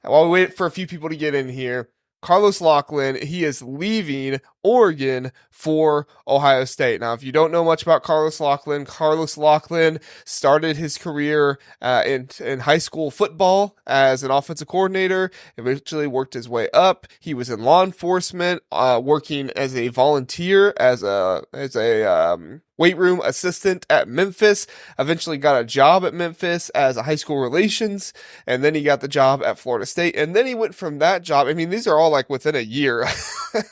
while we wait for a few people to get in here, Carlos Locklyn, he is leaving Oregon for Ohio State. Now, if you don't know much about Carlos Locklyn started his career in high school football as an offensive coordinator, eventually worked his way up. He was in law enforcement, working as a volunteer, as a weight room assistant at Memphis, eventually got a job at Memphis as a high school relations, and then he got the job at Florida State, and then he went from that job, I mean, these are all like within a year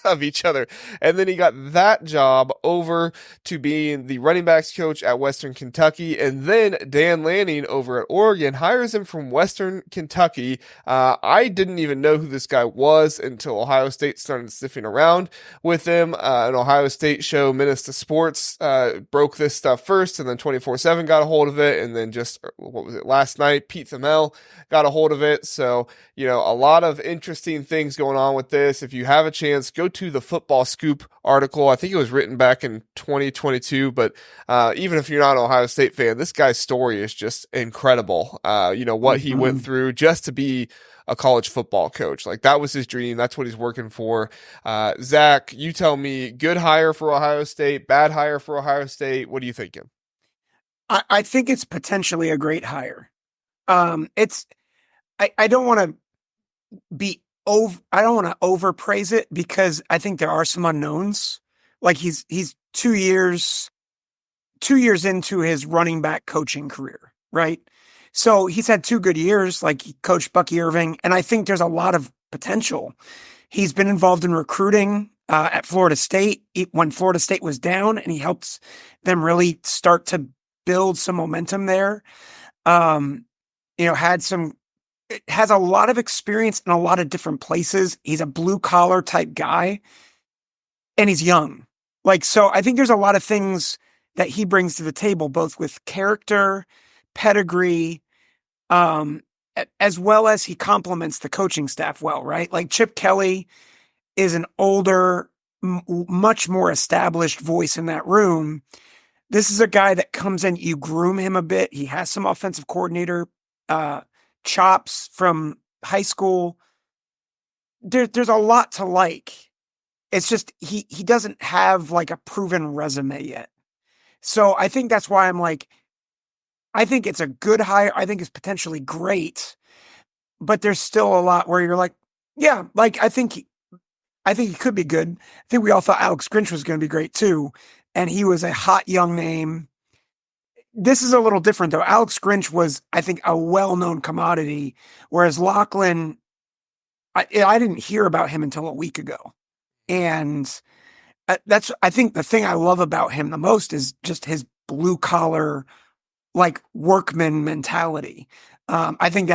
of each other, and then he got that job over to being the running backs coach at Western Kentucky, and then Dan Lanning over at Oregon hires him from Western Kentucky. I didn't even know who this guy was until Ohio State started sniffing around with him. An Ohio State show, Menace to Sports, broke this stuff first, and then 24/7 got a hold of it, and then just, what was it, last night, Pete Thamel got a hold of it. So, a lot of interesting things going on with this. If you have a chance, go to the Football Scoop article. I think it was written back in 2022, but even if you're not an Ohio State fan, this guy's story is just incredible. What he went through just to be a college football coach. Like, that was his dream. That's what he's working for. Zach, you tell me, good hire for Ohio State, bad hire for Ohio State. What are you thinking? I think it's potentially a great hire. I don't want to I don't want to overpraise it, because I think there are some unknowns. Like, he's 2 years into his running back coaching career, right? So he's had 2 good years, like he coached Bucky Irving, and I think there's a lot of potential. He's been involved in recruiting at Florida State when Florida State was down, and he helped them really start to build some momentum there. Has a lot of experience in a lot of different places. He's a blue collar type guy, and he's young. So I think there's a lot of things that he brings to the table, both with character, pedigree, as well as he complements the coaching staff well, right? Like, Chip Kelly is an older, much more established voice in that room. This is a guy that comes in, you groom him a bit. He has some offensive coordinator chops from high school. There's a lot to like. It's just he doesn't have like a proven resume yet. So I think that's why I'm like, I think it's a good hire. I think it's potentially great, but there's still a lot where you're like, yeah, like I think he could be good. I think we all thought Alex Grinch was going to be great too, and he was a hot young name. This is a little different though. Alex Grinch was, I think, a well-known commodity, whereas Locklyn, I didn't hear about him until a week ago, and I think the thing I love about him the most is just his blue collar, like, workman mentality. I think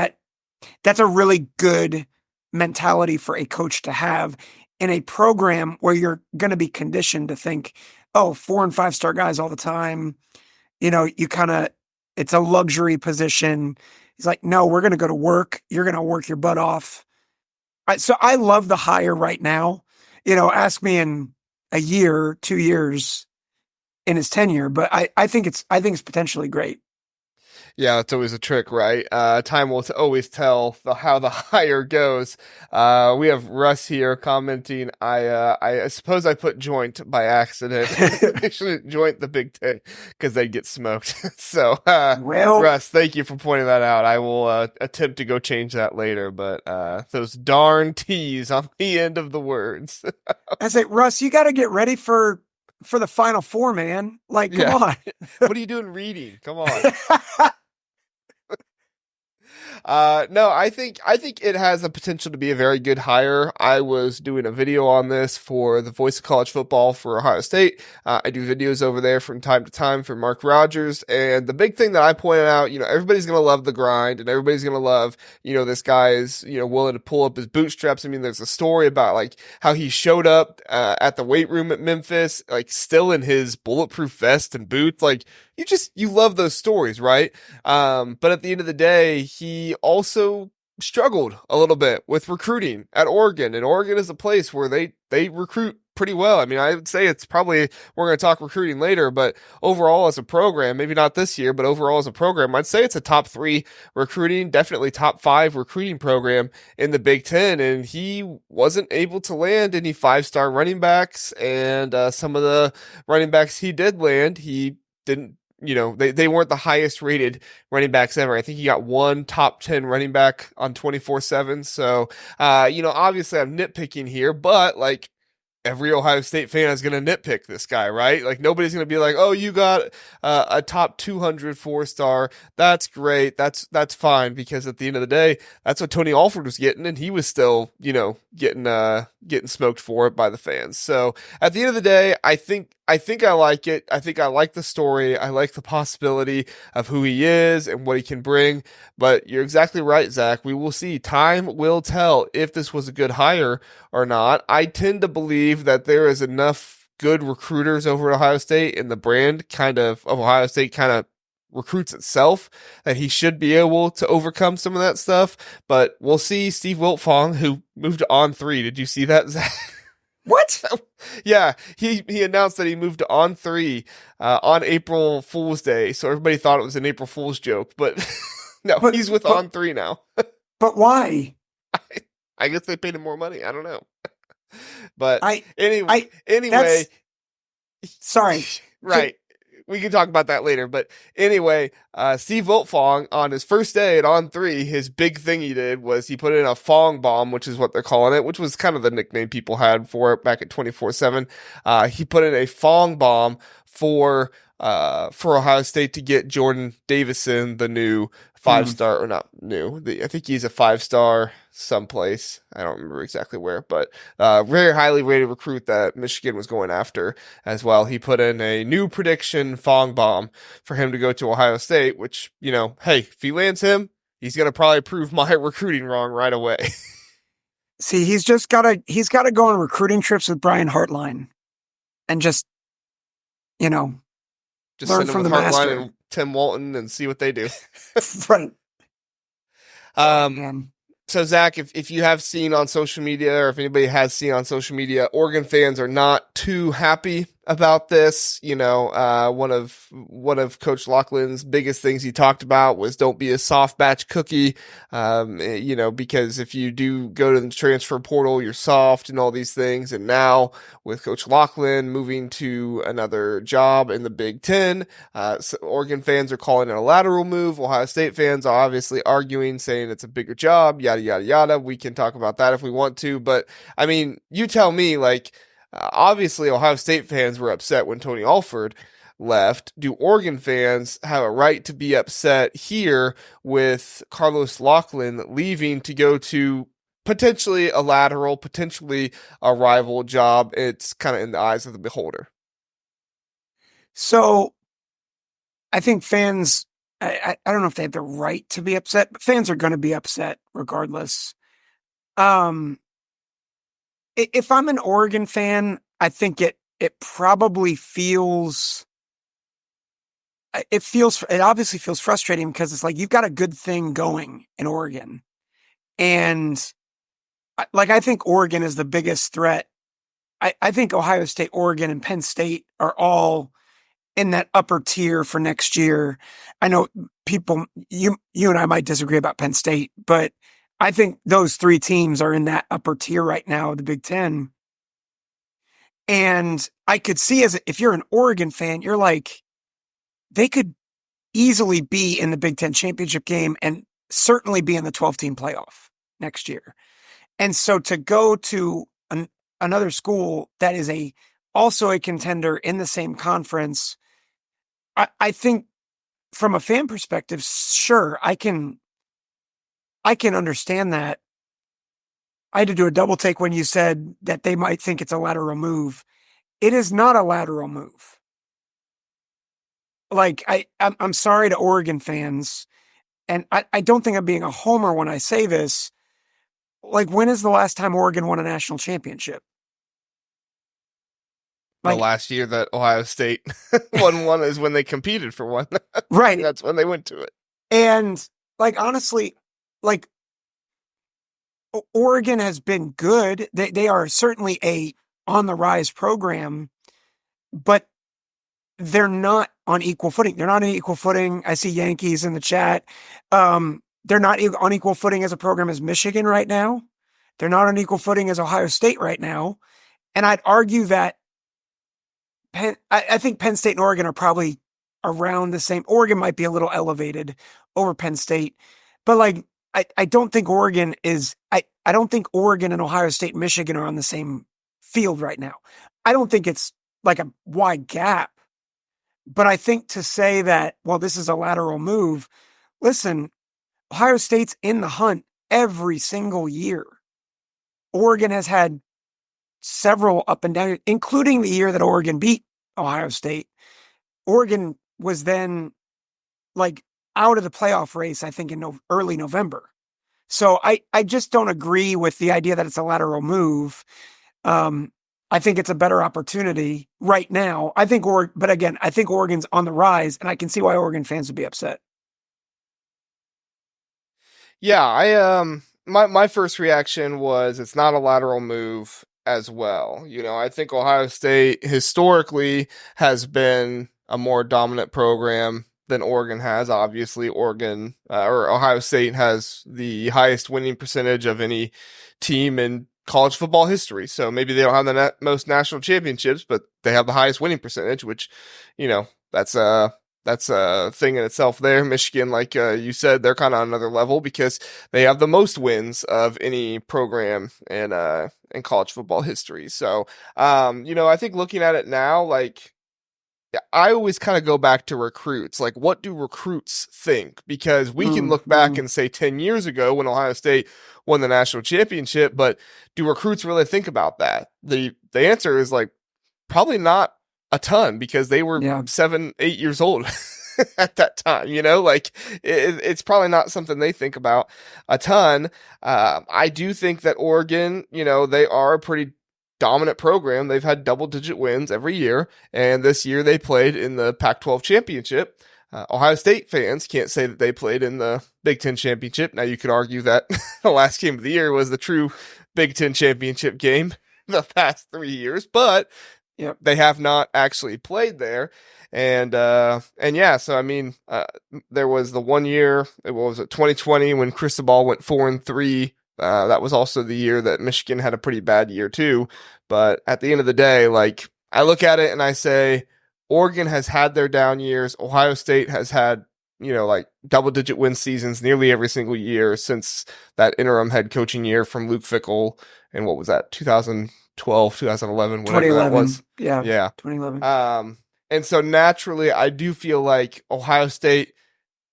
that's a really good mentality for a coach to have in a program where you're going to be conditioned to think, oh, 4 and 5 star guys all the time. It's a luxury position. He's like, no, we're going to go to work. You're going to work your butt off. So I love the hire right now. Ask me in a year, 2 years in his tenure, but I think it's potentially great. Yeah, it's always a trick, right? Time will always tell how the hire goes. We have Russ here commenting, I suppose I put joint by accident. I shouldn't joint the Big Ten because they'd get smoked. So, Russ, thank you for pointing that out. I will attempt to go change that later, but those darn T's on the end of the words. I say, Russ, you got to get ready for the Final Four, man. Like, come on. What are you doing reading? Come on. No, I think it has the potential to be a very good hire. I was doing a video on this for the Voice of College Football for Ohio State. I do videos over there from time to time for Mark Rogers. And the big thing that I pointed out, everybody's going to love the grind, and everybody's going to love, this guy is, willing to pull up his bootstraps. I mean, there's a story about like how he showed up at the weight room at Memphis, like still in his bulletproof vest and boots. Like, you love those stories, right? But at the end of the day, he also struggled a little bit with recruiting at Oregon, and Oregon is a place where they recruit pretty well. I mean, I would say it's probably, we're going to talk recruiting later, but overall as a program, maybe not this year, but overall as a program, I'd say it's a top 3 recruiting, definitely top 5 recruiting program in the Big Ten. And he wasn't able to land any 5-star running backs. And some of the running backs he did land, he didn't, they weren't the highest rated running backs ever. I think he got one top 10 running back on 24/7. So, obviously I'm nitpicking here, but like, every Ohio State fan is going to nitpick this guy, right? Like nobody's going to be like, "Oh, you got a top 200 4-star. That's great. That's fine." Because at the end of the day, that's what Tony Alford was getting, and he was still, getting smoked for it by the fans. So at the end of the day, I think I like it. I think I like the story. I like the possibility of who he is and what he can bring. But you're exactly right, Zach. We will see. Time will tell if this was a good hire or not. I tend to believe that there is enough good recruiters over at Ohio State, and the brand of Ohio State kind of recruits itself, that he should be able to overcome some of that stuff. But we'll see. Steve Wiltfong, who moved to On3. Did you see that, Zach? What? Yeah, he announced that he moved to On3 on April Fool's Day, so everybody thought it was an April Fool's joke, but no, he's with On3 now. But why? I guess they paid him more money. I don't know. But anyway, sorry. Right. We can talk about that later. But anyway, Steve Wiltfong, on his first day at On3, his big thing he did was he put in a Fong bomb, which is what they're calling it, which was kind of the nickname people had for it back at 24/7. He put in a Fong bomb for Ohio State to get Jordan Davison, the new 5-star, or not new. I think he's a 5-star someplace. I don't remember exactly where, but very highly rated recruit that Michigan was going after as well. He put in a new prediction Fong bomb for him to go to Ohio State, which, hey, if he lands him, he's going to probably prove my recruiting wrong right away. See, he's got to go on recruiting trips with Brian Hartline and just learn from the master. And Tim Walton and see what they do. Right. So Zach, if you have seen on social media, or if anybody has seen on social media, Oregon fans are not too happy about this. One of Coach Locklyn's biggest things he talked about was don't be a soft batch cookie. Because if you do go to the transfer portal, you're soft and all these things. And now with Coach Locklyn moving to another job in the Big Ten, so Oregon fans are calling it a lateral move. Ohio State fans are obviously arguing, saying it's a bigger job, yada, yada, yada. We can talk about that if we want to. But I mean, you tell me, like, obviously, Ohio State fans were upset when Tony Alford left. Do Oregon fans have a right to be upset here with Carlos Locklyn leaving to go to potentially a lateral, potentially a rival job? It's kind of in the eyes of the beholder. So I think fans, I don't know if they have the right to be upset, but fans are going to be upset regardless. If I'm an Oregon fan, I think it probably feels, it obviously feels frustrating because it's like, you've got a good thing going in Oregon. And I think Oregon is the biggest threat. I think Ohio State, Oregon, and Penn State are all in that upper tier for next year. I know people, you and I might disagree about Penn State, but I think those 3 teams are in that upper tier right now, the Big Ten. And I could see, if you're an Oregon fan, you're like, they could easily be in the Big Ten championship game and certainly be in the 12-team playoff next year. And so to go to another school that is also a contender in the same conference, I think from a fan perspective, sure, I can understand that. I had to do a double take when you said that they might think it's a lateral move. It is not a lateral move. Like, I'm sorry to Oregon fans, and I don't think I'm being a homer when I say this. Like, when is the last time Oregon won a national championship? The last year that Ohio State won one is when they competed for one. Right. That's when they went to it. And, honestly, Oregon has been good. They are certainly a on the rise program, but they're not on equal footing. They're not on equal footing. I see Yankees in the chat. They're not on equal footing as a program as Michigan right now. They're not on equal footing as Ohio State right now. And I'd argue that I think Penn State and Oregon are probably around the same. Oregon might be a little elevated over Penn State, but like, I don't think Oregon is, I don't think Oregon and Ohio State and Michigan are on the same field right now. I don't think it's like a wide gap, but I think to say that, well, this is a lateral move, listen, Ohio State's in the hunt every single year. Oregon has had several up and down, including the year that Oregon beat Ohio State. Oregon was then like out of the playoff race, I think, in early November. So I just don't agree with the idea that it's a lateral move. I think it's a better opportunity right now. But again, I think Oregon's on the rise, and I can see why Oregon fans would be upset. Yeah, my first reaction was it's not a lateral move as well. I think Ohio State historically has been a more dominant program than Oregon has. Obviously, Oregon or Ohio State has the highest winning percentage of any team in college football history. So maybe they don't have the most national championships, but they have the highest winning percentage, which, that's a thing in itself there. Michigan, like you said, they're kind of on another level because they have the most wins of any program in college football history. So, I think looking at it now, like, I always kind of go back to recruits. Like, what do recruits think? Because we can look back and say 10 years ago when Ohio State won the national championship, but do recruits really think about that? The answer is like probably not a ton because they were 7, 8 years old at that time, like it's probably not something they think about a ton. I do think that Oregon, they are a pretty dominant program. They've had double-digit wins every year, and this year they played in the Pac-12 championship. Ohio State fans can't say that they played in the Big Ten championship. Now, you could argue that the last game of the year was the true Big Ten championship game the past 3 years, but they have not actually played there. And yeah, so I mean, there was the 1 year, it was 2020 when Cristobal went 4-3. That was also the year that Michigan had a pretty bad year too. But at the end of the day, like, I look at it and I say, Oregon has had their down years. Ohio State has had, like double-digit win seasons nearly every single year since that interim head coaching year from Luke Fickell. And what was that? 2012, 2011, whatever that was. Yeah. 2011. And so naturally, I do feel like Ohio State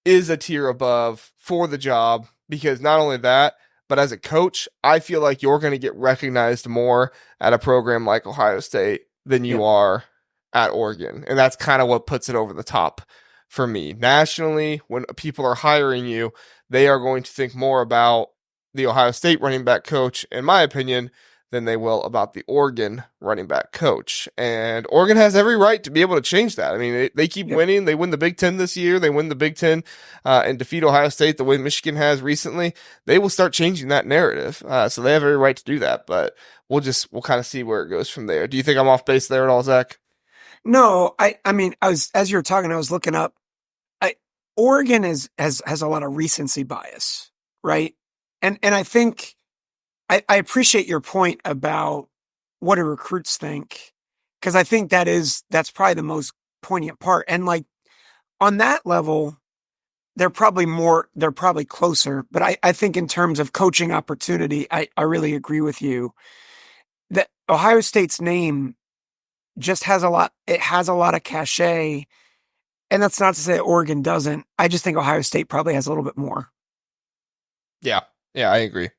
is a tier above for the job because not only that, but as a coach, I feel like you're going to get recognized more at a program like Ohio State than you are at Oregon. And that's kind of what puts it over the top for me. Nationally, when people are hiring you, they are going to think more about the Ohio State running back coach, in my opinion, than they will about the Oregon running back coach. And Oregon has every right to be able to change that. I mean, they keep winning. They win the Big Ten this year. They win the Big Ten and defeat Ohio State the way Michigan has recently. They will start changing that narrative. So they have every right to do that. But we'll kind of see where it goes from there. Do you think I'm off base there at all, Zach? No, I mean, as you were talking, I was looking up. Oregon has a lot of recency bias, right? And I think I appreciate your point about what do recruits think, because I think that's probably the most poignant part. And like on that level, they're probably closer. But I think in terms of coaching opportunity, I really agree with you that Ohio State's name just has a lot. It has a lot of cachet. And that's not to say Oregon doesn't. I just think Ohio State probably has a little bit more. Yeah, I agree.